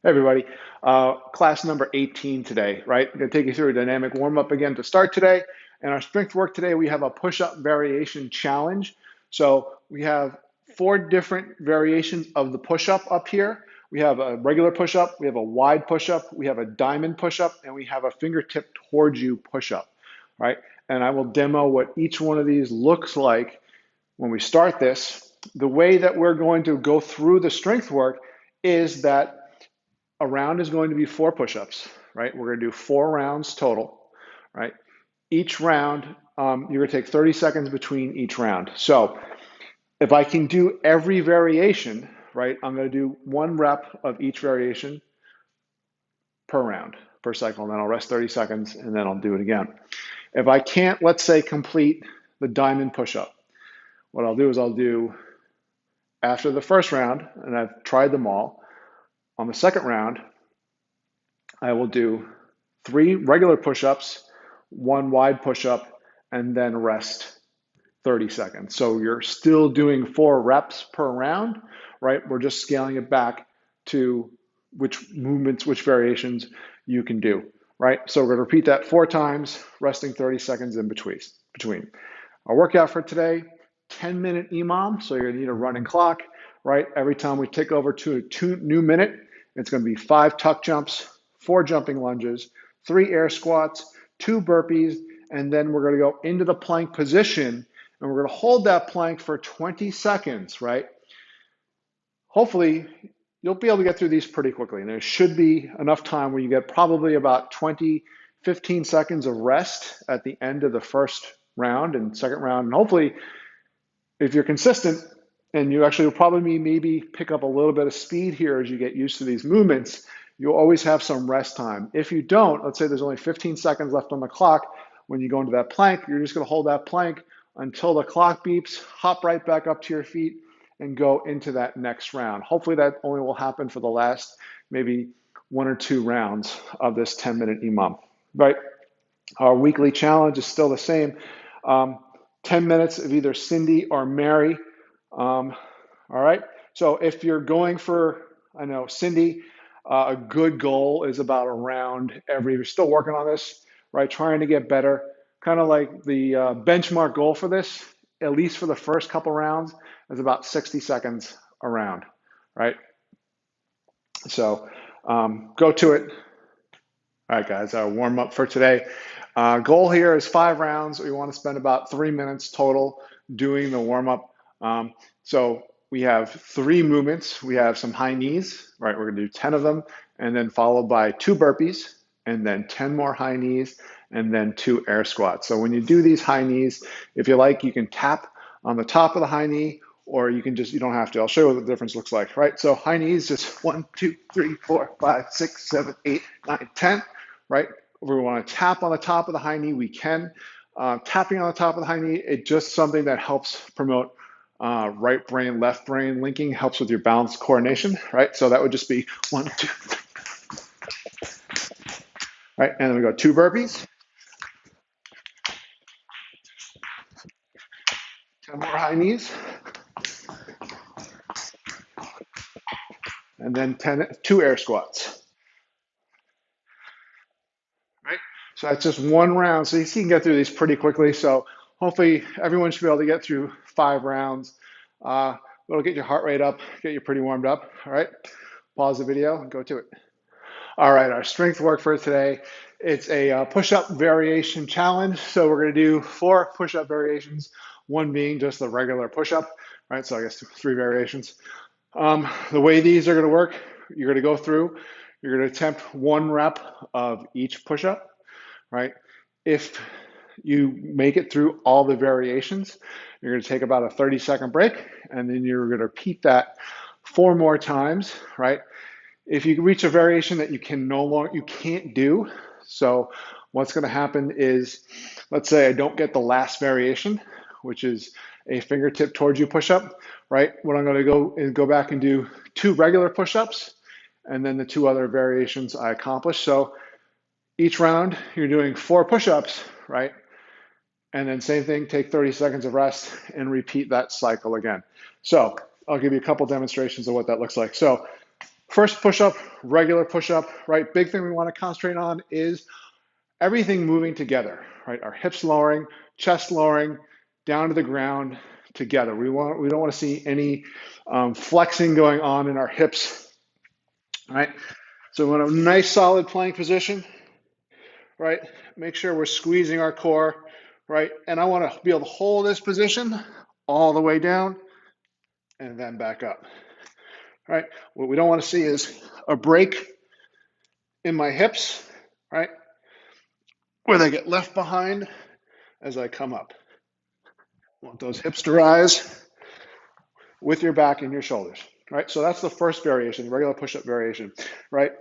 Hey everybody, class number 18 today, right? I'm going to take you through a dynamic warm-up again to start today. And our strength work today, we have a push-up variation challenge. So we have 4 different variations of the push-up up here. We have a regular push-up, we have a wide push-up, we have a diamond push-up, and we have a fingertip towards you push-up, right? And I will demo what each one of these looks like when we start this. The way that we're going to go through the strength work is that a round is going to be 4 push-ups, right? We're going to do 4 rounds total, right? Each round, you're going to take 30 seconds between each round. So if I can do every variation, right, I'm going to do 1 rep of each variation per round, per cycle, and then I'll rest 30 seconds, and then I'll do it again. If I can't, let's say, complete the diamond push-up, what I'll do is I'll do, after the first round, and I've tried them all, on the second round, I will do 3 regular push-ups, 1 wide push-up, and then rest 30 seconds. So you're still doing 4 reps per round, right? We're just scaling it back to which movements, which variations you can do, right? So we're going to repeat that 4 times, resting 30 seconds in between. Our workout for today, 10-minute EMOM. So you're going to need a running clock, right? Every time we tick over to a 2 new minute, it's going to be 5 tuck jumps, 4 jumping lunges, 3 air squats, 2 burpees, and then we're going to go into the plank position, and we're going to hold that plank for 20 seconds, right? Hopefully, you'll be able to get through these pretty quickly, and there should be enough time where you get probably about 20, 15 seconds of rest at the end of the first round and second round, and hopefully, if you're consistent, and you actually will probably maybe pick up a little bit of speed here as you get used to these movements, you'll always have some rest time. If you don't, let's say there's only 15 seconds left on the clock, when you go into that plank, you're just going to hold that plank until the clock beeps, hop right back up to your feet, and go into that next round. Hopefully that only will happen for the last maybe 1 or 2 rounds of this 10-minute EMOM, right? Our weekly challenge is still the same. 10 minutes of either Cindy or Mary. All right. So if you're going for, I know, Cindy, a good goal is about a round every, you're still working on this, right? Trying to get better. Kind of like the benchmark goal for this, at least for the first couple rounds, is about 60 seconds a round, right? So go to it. All right, guys, our warm up for today. Goal here is 5 rounds. We want to spend about 3 minutes total doing the warm up. So we have 3 movements. We have some high knees, right? We're going to do 10 of them, and then followed by 2 burpees, and then 10 more high knees, and then 2 air squats. So when you do these high knees, if you like, you can tap on the top of the high knee, or you can just, you don't have to. I'll show you what the difference looks like, right? So high knees, just 1, 2, 3, 4, 5, 6, 7, 8, 9, 10, right? If we want to tap on the top of the high knee, we can. Tapping on the top of the high knee, it's just something that helps promote right brain, left brain linking, helps with your balance coordination, right? So that would just be 1, 2, 3, right? And then we go 2 burpees, 10 more high knees, and then 2 air squats, right? So that's just 1 round. So you can get through these pretty quickly. So hopefully everyone should be able to get through 5 rounds. It'll get your heart rate up, get you pretty warmed up, all right? Pause the video and go to it. All right, our strength work for today, it's a push-up variation challenge. So we're going to do 4 push-up variations, 1 being just the regular push-up, right? So I guess 3 variations. The way these are going to work, you're going to go through, you're going to attempt 1 rep of each push-up, right? If you make it through all the variations, you're going to take about a 30-second break, and then you're going to repeat that 4 more times, right? If you reach a variation that you can't do, so what's going to happen is, let's say I don't get the last variation, which is a fingertip towards you push-up, right? What I'm going to go is go back and do 2 regular push-ups, and then the 2 other variations I accomplished. So each round you're doing 4 push-ups, right? And then same thing, take 30 seconds of rest and repeat that cycle again. So I'll give you a couple demonstrations of what that looks like. So First push-up, regular push-up, right? Big thing we want to concentrate on is everything moving together, right? Our hips lowering, chest lowering, down to the ground together. We don't want to see any flexing going on in our hips, right? So we want a nice solid plank position, right? Make sure we're squeezing our core, right? And I want to be able to hold this position all the way down and then back up, right? What we don't want to see is a break in my hips, right? Where they get left behind as I come up. Want those hips to rise with your back and your shoulders, right? So that's the first variation, the regular push-up variation, right?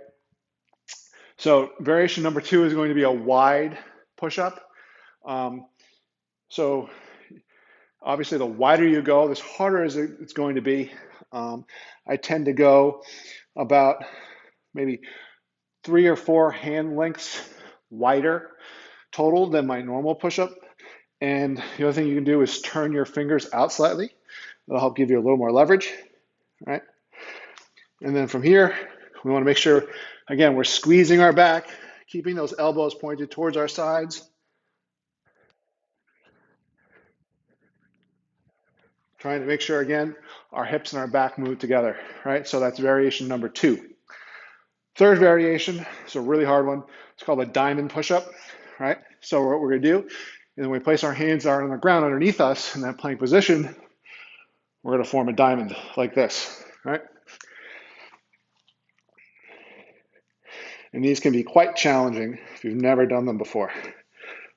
So variation number 2 is going to be a wide push-up. Um, so obviously, the wider you go, the harder it's going to be. I tend to go about maybe 3 or 4 hand lengths wider total than my normal push-up. And the other thing you can do is turn your fingers out slightly. That'll help give you a little more leverage, right? And then from here, we want to make sure, again, we're squeezing our back, keeping those elbows pointed towards our sides, trying to make sure, again, our hips and our back move together, right? So that's variation number 2. Third variation, it's a really hard one. It's called a diamond push-up, right? So what we're going to do is when we place our hands on the ground underneath us in that plank position, we're going to form a diamond like this, right? And these can be quite challenging if you've never done them before. All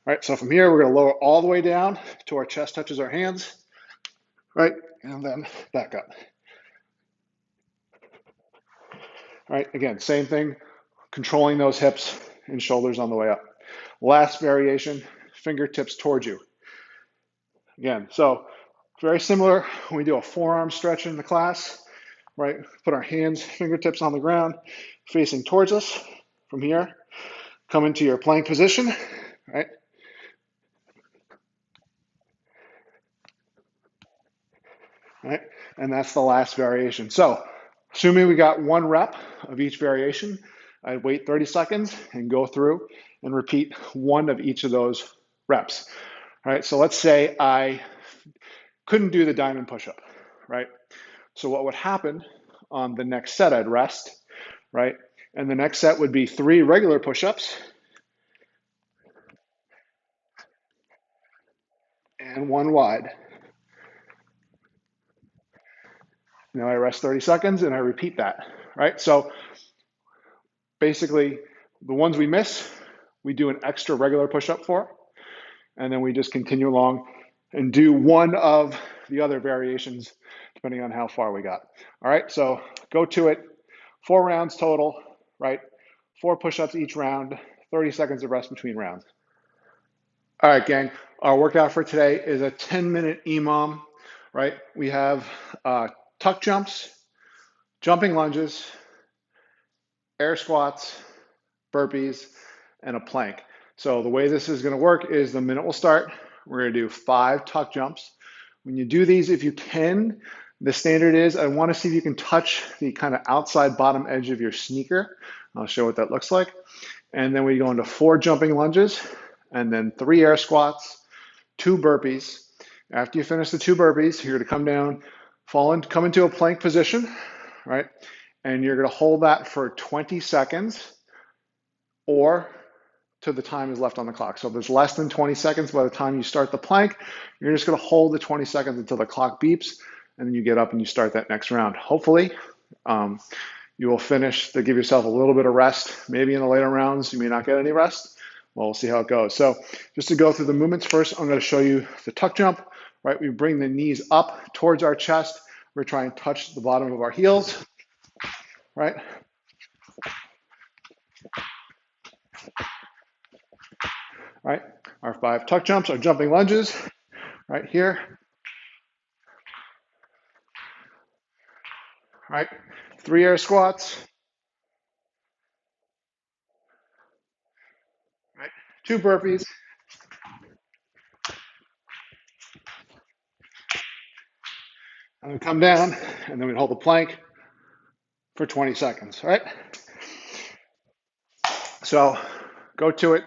right, so from here, we're going to lower all the way down to our chest touches our hands, right? And then back up. All right, again, same thing, controlling those hips and shoulders on the way up. Last variation, fingertips towards you. Again, so very similar when we do a forearm stretch in the class, right? Put our hands, fingertips on the ground, facing towards us. From here, come into your plank position, right? Right? And that's the last variation. So, assuming we got 1 rep of each variation, I'd wait 30 seconds and go through and repeat 1 of each of those reps. All right, so let's say I couldn't do the diamond push-up, right? So what would happen on the next set, I'd rest, right? And the next set would be 3 regular push-ups and 1 wide. Now I rest 30 seconds and I repeat that, right? So basically, the ones we miss, we do an extra regular push-up for, and then we just continue along and do 1 of the other variations depending on how far we got. All right, so go to it. 4 rounds total, right? 4 push-ups each round, 30 seconds of rest between rounds. All right, gang, our workout for today is a 10-minute EMOM, right? We have tuck jumps, jumping lunges, air squats, burpees, and a plank. So the way this is going to work is the minute we'll start, we're going to do 5 tuck jumps. When you do these, if you can, the standard is I want to see if you can touch the kind of outside bottom edge of your sneaker. I'll show what that looks like. And then we go into 4 jumping lunges, and then 3 air squats, 2 burpees. After you finish the 2 burpees, you're going to come down, come into a plank position, right? And you're going to hold that for 20 seconds or till the time is left on the clock. So if there's less than 20 seconds by the time you start the plank, you're just going to hold the 20 seconds until the clock beeps, and then you get up and you start that next round. Hopefully, you will finish to give yourself a little bit of rest. Maybe in the later rounds, you may not get any rest. Well, we'll see how it goes. So just to go through the movements first, I'm going to show you the tuck jump, right? We bring the knees up towards our chest. We're trying to touch the bottom of our heels, right? Right? Our 5 tuck jumps, our jumping lunges, right here, right? 3 air squats, right? 2 burpees, and then come down, and then we hold the plank, for 20 seconds, right? So go to it.